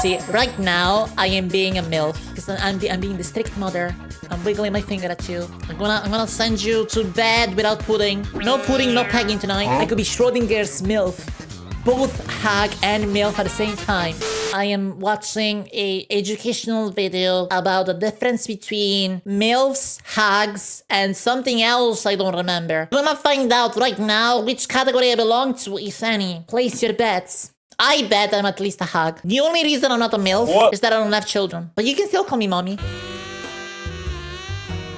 See, right now, I am being a MILF. Because I'm being the strict mother. I'm wiggling my finger at you. I'm gonna send you to bed without pudding. No pudding, no pegging tonight. I could be Schrodinger's MILF. Both hag and MILF at the same time. I am watching a educational video about the difference between MILFs, hags, and something else I don't remember. I'm gonna find out right now which category I belong to, if any. Place your bets. I bet I'm at least a hag. The only reason I'm not a MILF is that I don't have children. But you can still call me mommy.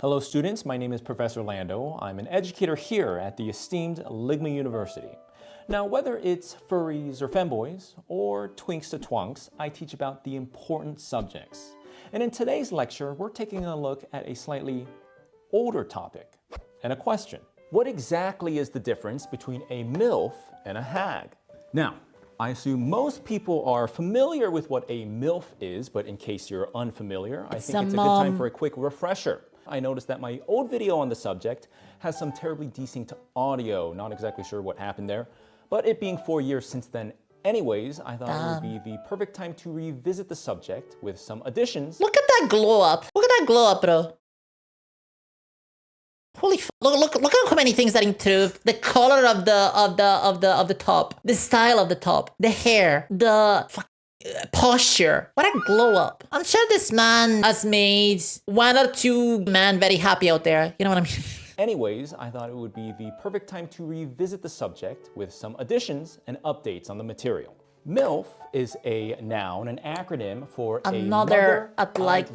Hello students, my name is Professor Lando. I'm an educator here at the esteemed Ligma University. Now, whether it's furries or femboys, or twinks to twunks, I teach about the important subjects. And in today's lecture, we're taking a look at a slightly older topic and a question. What exactly is the difference between a MILF and a hag? Now, I assume most people are familiar with what a MILF is, but in case you're unfamiliar, I think it's a good time for a quick refresher. I noticed that my old video on the subject has some terribly desynced audio. Not exactly sure what happened there, but it being 4 years since then anyways, I thought it would be the perfect time to revisit the subject with some additions. Look at that glow up. Look at that glow up, bro. Holy f look at how many things that improved. The color of the top, the style of the top, the hair, the posture. What a glow up. I'm sure this man has made one or two men very happy out there. You know what I mean? Anyways, I thought it would be the perfect time to revisit the subject with some additions and updates on the material. MILF is a noun, an acronym for Another I'd like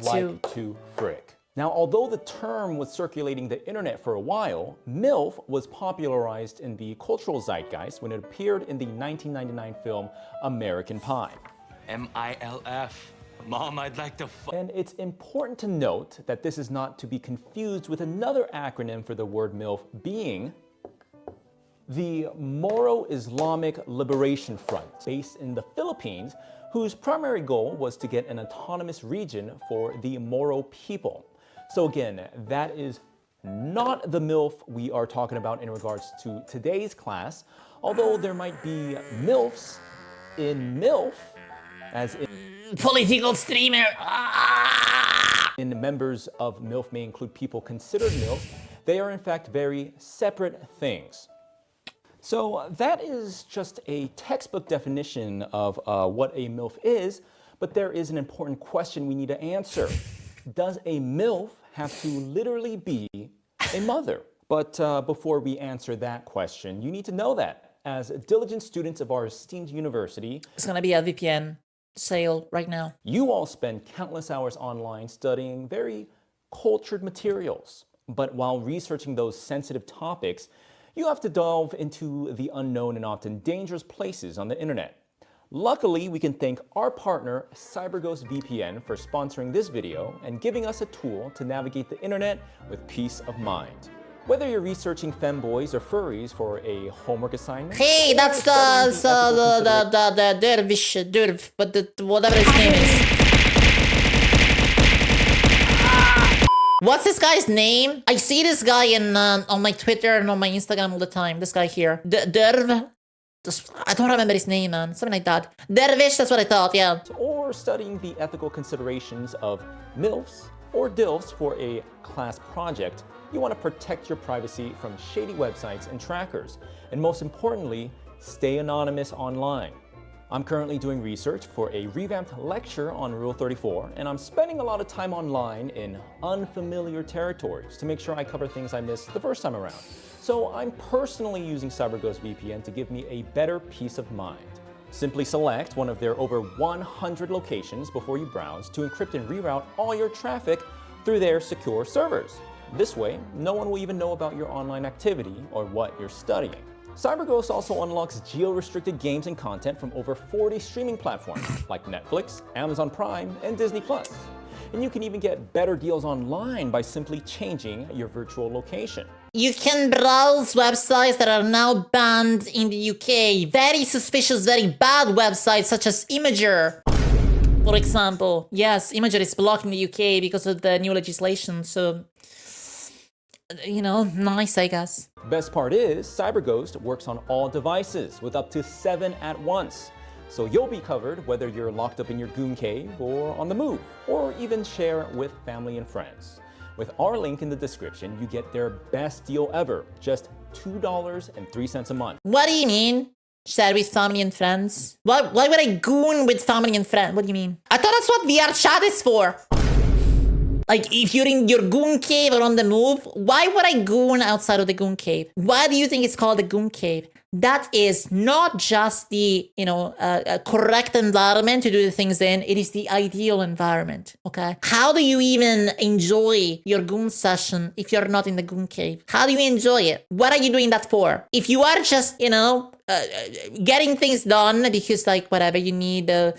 to frick. Now, although the term was circulating the internet for a while, MILF was popularized in the cultural zeitgeist when it appeared in the 1999 film American Pie. MILF. Mom, I'd like to And it's important to note that this is not to be confused with another acronym for the word MILF being the Moro-Islamic Liberation Front, based in the Philippines, whose primary goal was to get an autonomous region for the Moro people. So again, that is not the MILF we are talking about in regards to today's class, although there might be MILFs in MILF, as in political streamer. In members of MILF may include people considered MILF. They are in fact very separate things. So that is just a textbook definition of what a MILF is, but there is an important question we need to answer. Does a MILF have to literally be a mother? But before we answer that question, you need to know that as diligent students of our esteemed university, It's gonna be a VPN sale right now. you all spend countless hours online studying very cultured materials. But while researching those sensitive topics, you have to delve into the unknown and often dangerous places on the internet. Luckily, we can thank our partner, CyberGhost VPN, for sponsoring this video and giving us a tool to navigate the internet with peace of mind. Whether you're researching femboys or furries for a homework assignment, Hey, that's the dervish, but whatever his name is. What's this guy's name? I see this guy in on my Twitter and on my Instagram all the time. This guy here, Derv. I don't remember his name, man. Something like that. Dervish, that's what I thought, yeah. or studying the ethical considerations of MILFs or DILFs for a class project, you want to protect your privacy from shady websites and trackers. And most importantly, stay anonymous online. I'm currently doing research for a revamped lecture on Rule 34, and I'm spending a lot of time online in unfamiliar territories to make sure I cover things I missed the first time around. So I'm personally using CyberGhost VPN to give me a better peace of mind. Simply select one of their over 100 locations before you browse to encrypt and reroute all your traffic through their secure servers. This way, no one will even know about your online activity or what you're studying. CyberGhost also unlocks geo-restricted games and content from over 40 streaming platforms like Netflix, Amazon Prime, and Disney+. And you can even get better deals online by simply changing your virtual location. You can browse websites that are now banned in the UK. Very suspicious, very bad websites such as Imager, for example. Yes, Imager is blocked in the UK because of the new legislation, so you know, nice, I guess. Best part is, CyberGhost works on all devices with up to 7 at once. So you'll be covered whether you're locked up in your goon cave or on the move, or even share with family and friends. With our link in the description, you get their best deal ever, just $2.03 a month. What do you mean? Share with family and friends? Why would I goon with family and friends? What do you mean? I thought that's what VR chat is for. Like, if you're in your goon cave or on the move, why would I goon outside of the goon cave? Why do you think it's called the goon cave? That is not just the, correct environment to do the things in. It is the ideal environment, okay? How do you even enjoy your goon session if you're not in the goon cave? How do you enjoy it? What are you doing that for? If you are just, getting things done because, like, whatever, you need the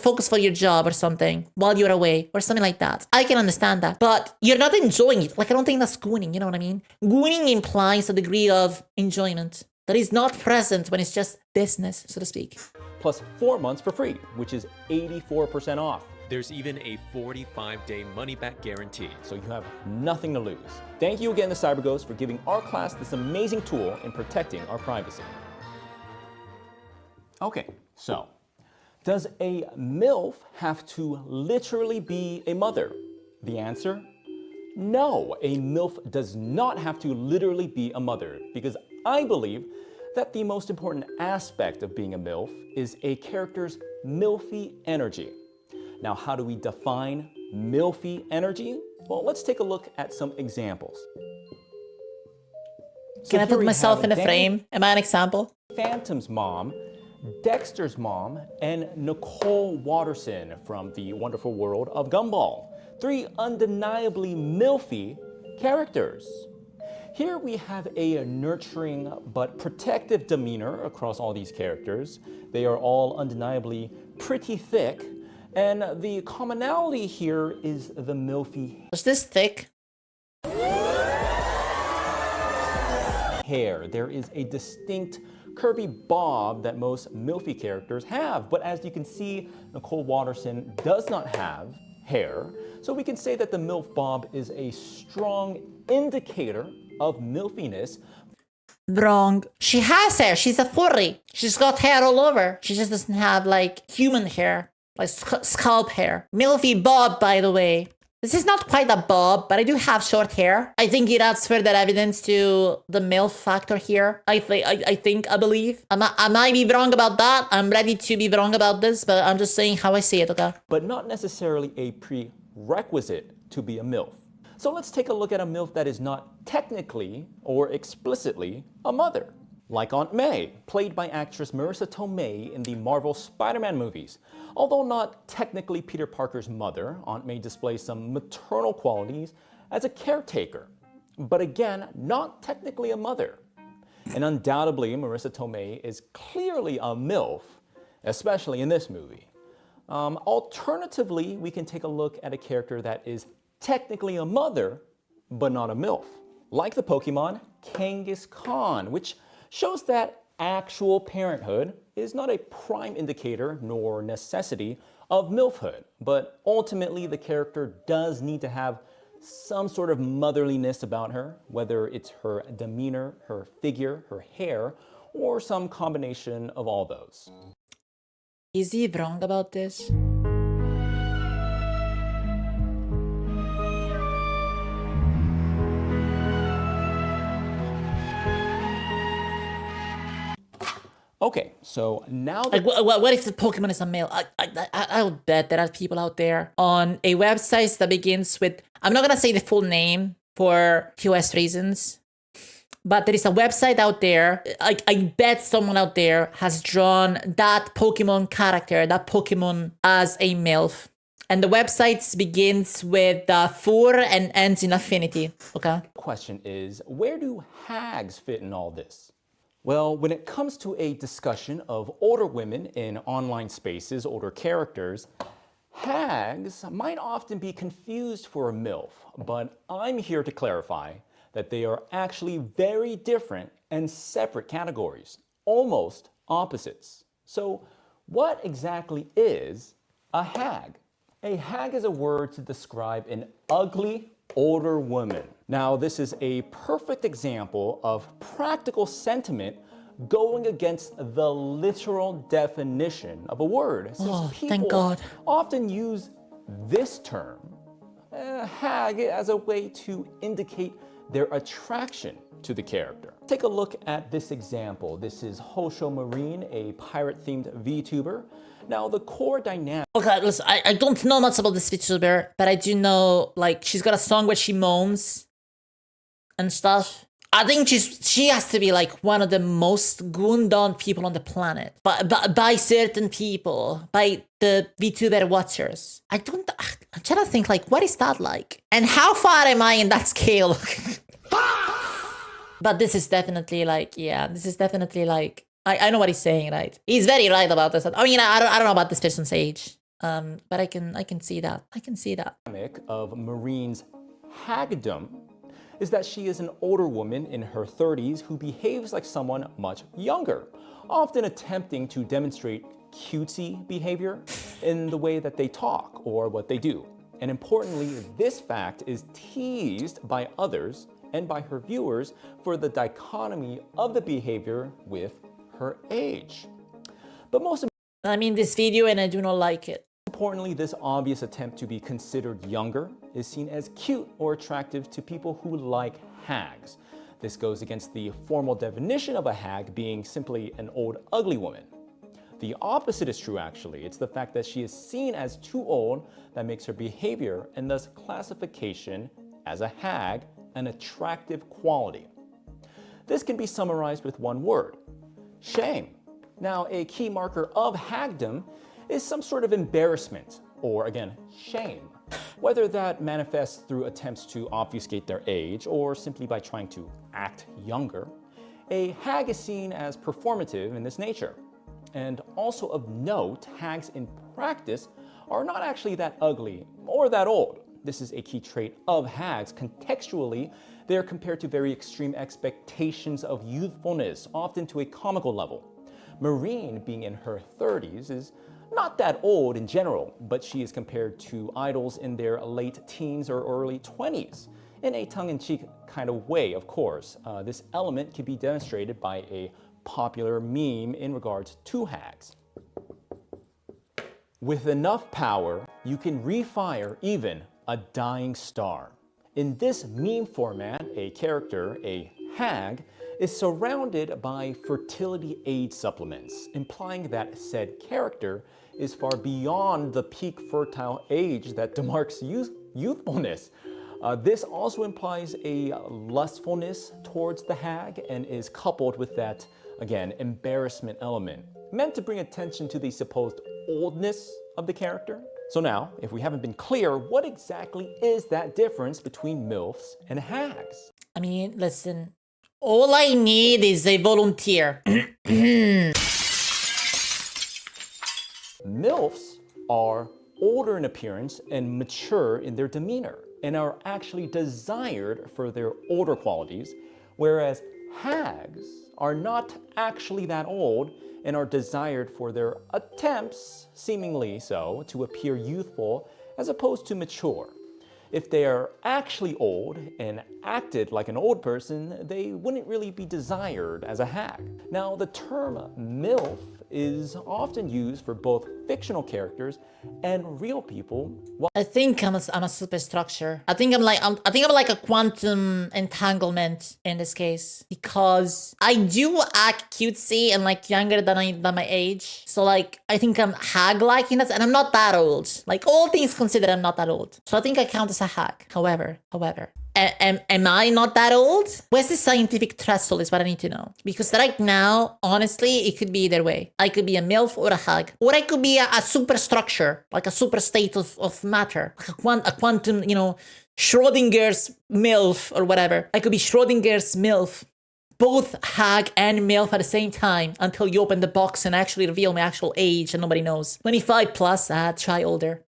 focus for your job or something while you're away or something like that, I can understand that. But you're not enjoying it. Like, I don't think that's gooning, you know what I mean? Gooning implies a degree of enjoyment that is not present when it's just business, so to speak. Plus 4 months for free, which is 84% off. There's even a 45-day money-back guarantee. So you have nothing to lose. Thank you again to CyberGhost for giving our class this amazing tool in protecting our privacy. Okay, so does a MILF have to literally be a mother? The answer? No, a MILF does not have to literally be a mother, because I believe that the most important aspect of being a MILF is a character's MILFy energy. Now, how do we define MILFy energy? Well, let's take a look at some examples. Can I put myself in a frame? Am I an example? Phantom's mom, Dexter's mom, and Nicole Watterson from the wonderful world of Gumball. 3 undeniably MILFy characters. Here we have a nurturing but protective demeanor across all these characters. They are all undeniably pretty thick, and the commonality here is the MILFy Was this thick? hair. There is a distinct curvy bob that most MILFy characters have, but as you can see, Nicole Watterson does not have hair, so we can say that the MILF bob is a strong indicator of MILFiness. Wrong. She has hair. She's a furry. She's got hair all over. She just doesn't have, like, human hair, like scalp hair. MILFy bob, by the way. This is not quite a bob, but I do have short hair. I think it adds further evidence to the MILF factor here. I believe. I might be wrong about that. I'm ready to be wrong about this, but I'm just saying how I see it, okay? But not necessarily a prerequisite to be a MILF. So let's take a look at a MILF that is not technically or explicitly a mother. Like Aunt May, played by actress Marissa Tomei in the Marvel Spider-Man movies. Although not technically Peter Parker's mother, Aunt May displays some maternal qualities as a caretaker. But again, not technically a mother. And undoubtedly, Marissa Tomei is clearly a MILF, especially in this movie. Alternatively, we can take a look at a character that is technically a mother, but not a MILF. Like the Pokemon Kangaskhan, which shows that actual parenthood is not a prime indicator nor necessity of MILFhood, but ultimately the character does need to have some sort of motherliness about her, whether it's her demeanor, her figure, her hair, or some combination of all those. Is he wrong about this? Okay, so now that Like, what if the Pokemon is a male? I'll bet there are people out there on a website that begins with, I'm not gonna say the full name for QS reasons, but there is a website out there, I bet someone out there has drawn that Pokemon character, that Pokemon as a MILF. And the website begins with 4 and ends in affinity, okay? question is, where do hags fit in all this? Well, when it comes to a discussion of older women in online spaces, older characters, hags might often be confused for a MILF, but I'm here to clarify that they are actually very different and separate categories, almost opposites. So what exactly is a hag? A hag is a word to describe an ugly older woman. Now, this is a perfect example of practical sentiment going against the literal definition of a word, since thank people God. often use this term, hag, as a way to indicate their attraction to the character. Take a look at this example. This is Hosho Marine, a pirate-themed VTuber. Now, the core dynamic... Okay, listen, I don't know much about this VTuber, but I do know, like, she's got a song where she moans and stuff. I think she has to be, like, one of the most gooned on people on the planet. By certain people, by the VTuber watchers. I'm trying to think, like, what is that like? And how far am I in that scale? But this is definitely, like, yeah, this is definitely, like... I know what he's saying, right? He's very right about this. I mean, I don't know about this person's age, but I can see that. I can see that. ...of Marine's hagdom is that she is an older woman in her 30s who behaves like someone much younger, often attempting to demonstrate cutesy behavior in the way that they talk or what they do. And importantly, this fact is teased by others and by her viewers for the dichotomy of the behavior with her age. But most I mean this video and I do not like it. importantly, this obvious attempt to be considered younger is seen as cute or attractive to people who like hags. This goes against the formal definition of a hag being simply an old, ugly woman. The opposite is true, actually. It's the fact that she is seen as too old that makes her behavior and thus classification as a hag an attractive quality. This can be summarized with one word: shame. Now, a key marker of hagdom is some sort of embarrassment, or again, shame. Whether that manifests through attempts to obfuscate their age or simply by trying to act younger, a hag is seen as performative in this nature. And also of note, hags in practice are not actually that ugly or that old. This is a key trait of hags. Contextually, they are compared to very extreme expectations of youthfulness, often to a comical level. Marine, being in her 30s, is not that old in general, but she is compared to idols in their late teens or early 20s. In a tongue-in-cheek kind of way, of course. This element can be demonstrated by a popular meme in regards to hags. With enough power, you can refire even a dying star. In this meme format, a character, a hag, is surrounded by fertility aid supplements, implying that said character is far beyond the peak fertile age that demarks youthfulness. This also implies a lustfulness towards the hag and is coupled with that, again, embarrassment element, meant to bring attention to the supposed oldness of the character. So now, if we haven't been clear, what exactly is that difference between MILFs and hags? I mean, listen, all I need is a volunteer. MILFs are older in appearance and mature in their demeanor, and are actually desired for their older qualities, whereas hags are not actually that old and are desired for their attempts, seemingly so, to appear youthful as opposed to mature. If they are actually old and acted like an old person, they wouldn't really be desired as a hag. Now, the term MILF is often used for both fictional characters and real people. I think I'm a superstructure. I think I'm like a quantum entanglement in this case, because I do act cutesy and like younger than my age. So like I think I'm hag-like in that, and I'm not that old. Like all things considered, I'm not that old. So I think I count as a hag. However, am I not that old? Where's the scientific threshold is what I need to know. Because right now, honestly, it could be either way. I could be a MILF or a hag. Or I could be a superstructure, like a super state of matter. Like a quantum, you know, Schrodinger's MILF or whatever. I could be Schrodinger's MILF. Both hag and MILF at the same time until you open the box and actually reveal my actual age and nobody knows. 25 plus, try older.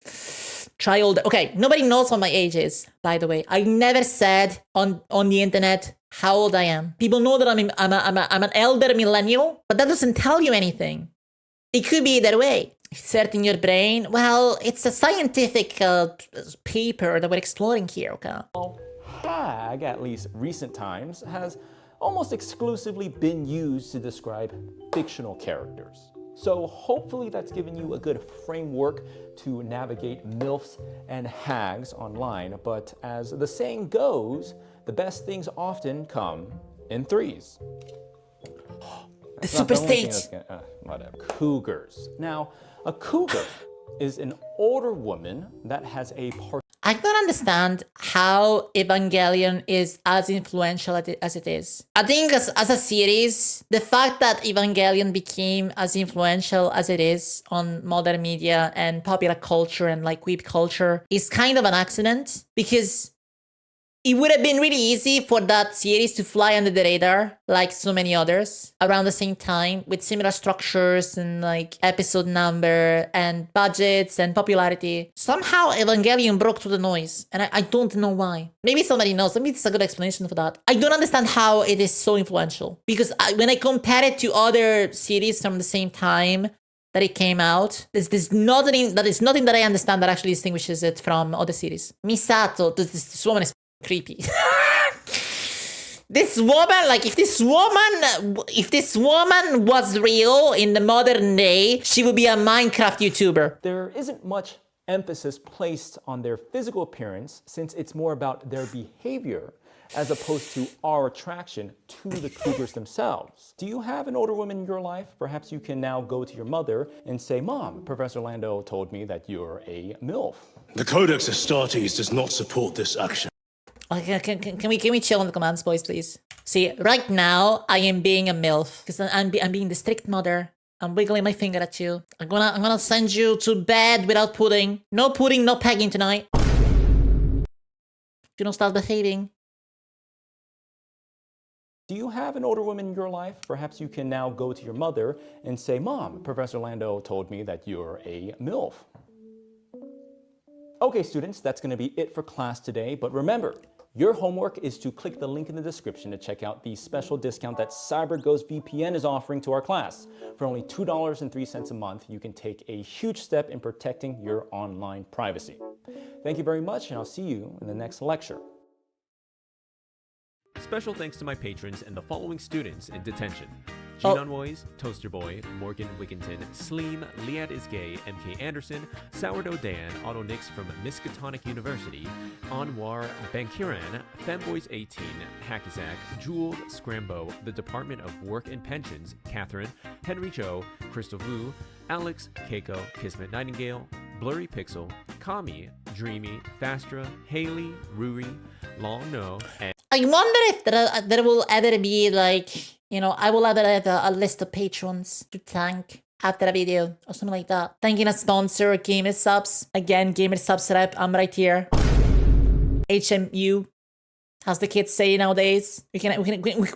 Try older. Okay, nobody knows what my age is, by the way. I never said on the internet how old I am. People know that I'm an elder millennial, but that doesn't tell you anything. It could be either way. Insert in your brain. Well, it's a scientific paper that we're exploring here, okay? Hag, at least recent times, has almost exclusively been used to describe fictional characters. So hopefully that's given you a good framework to navigate MILFs and hags online, but as the saying goes, the best things often come in threes. The super stage. Whatever. Cougars. Now, a cougar is an older woman that has a I don't understand how Evangelion is as influential as it is. I think as a series, the fact that Evangelion became as influential as it is on modern media and popular culture and like weeb culture is kind of an accident, because it would have been really easy for that series to fly under the radar, like so many others, around the same time, with similar structures and like episode number and budgets and popularity. Somehow Evangelion broke through the noise, and I don't know why. Maybe somebody knows. Maybe it's a good explanation for that. I don't understand how it is so influential, because when I compare it to other series from the same time that it came out, there's nothing that I understand that actually distinguishes it from other series. Misato, this woman is creepy. This woman, like, if this woman was real in the modern day, she would be a Minecraft YouTuber. There isn't much emphasis placed on their physical appearance, since it's more about their behavior as opposed to our attraction to the cougars themselves. Do you have an older woman in your life? Perhaps you can now go to your mother and say, "Mom, Professor Lando told me that you're a MILF." The Codex Astartes does not support this action. Okay, can we chill on the commands, boys, please? See, right now I am being a MILF because I'm being the strict mother. I'm wiggling my finger at you. I'm gonna send you to bed without pudding. No pudding, no pegging tonight. If you don't start behaving. Do you have an older woman in your life? Perhaps you can now go to your mother and say, "Mom, Professor Lando told me that you're a MILF." Okay, students, that's going to be it for class today. But remember, your homework is to click the link in the description to check out the special discount that CyberGhost VPN is offering to our class. For only $2.03 a month, you can take a huge step in protecting your online privacy. Thank you very much, and I'll see you in the next lecture. Special thanks to my patrons and the following students in detention: Oh. Gene Boys, Toaster Boy, Morgan Wigginton, Sleem, Liad is Gay, MK Anderson, Sourdough Dan, Otto Nix from Miskatonic University, Anwar Bankiran, Femboys 18, Hackizak, Jewel, Scrambo, the Department of Work and Pensions, Catherine, Henry Joe, Crystal Vu, Alex, Keiko, Kismet Nightingale, Blurry Pixel, Kami, Dreamy, Fastra, Haley, Ruri, Long No, and I wonder if there will ever be like, you know, I will ever have a list of patrons to thank after a video or something like that. Thanking a sponsor, Gamer Subs. Again, Gamer Subs rep, I'm right here. HMU, as the kids say nowadays. We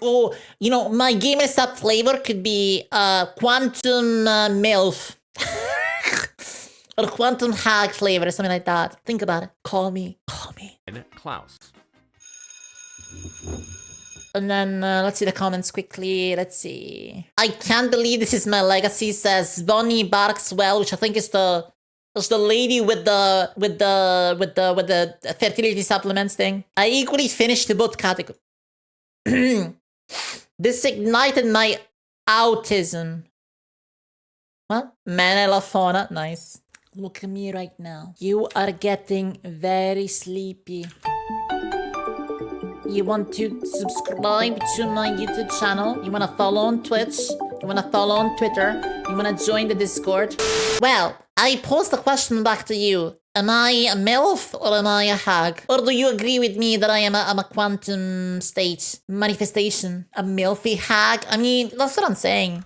oh, you know, my Gamer Sub flavor could be Quantum MILF. Or Quantum Hag flavor or something like that. Think about it. Call me. Klaus. And then let's see the comments quickly. Let's see. I can't believe this is my legacy, says Bonnie Barkswell, which I think is the lady with the fertility supplements thing. I equally finished both categories. This ignited my autism. What? Manelafona. Nice. Look at me right now. You are getting very sleepy. You want to subscribe to my YouTube channel? You want to follow on Twitch? You want to follow on Twitter? You want to join the Discord? Well, I pose the question back to you. Am I a MILF or am I a hag? Or do you agree with me that I'm a quantum state manifestation? A MILFy hag? I mean, that's what I'm saying.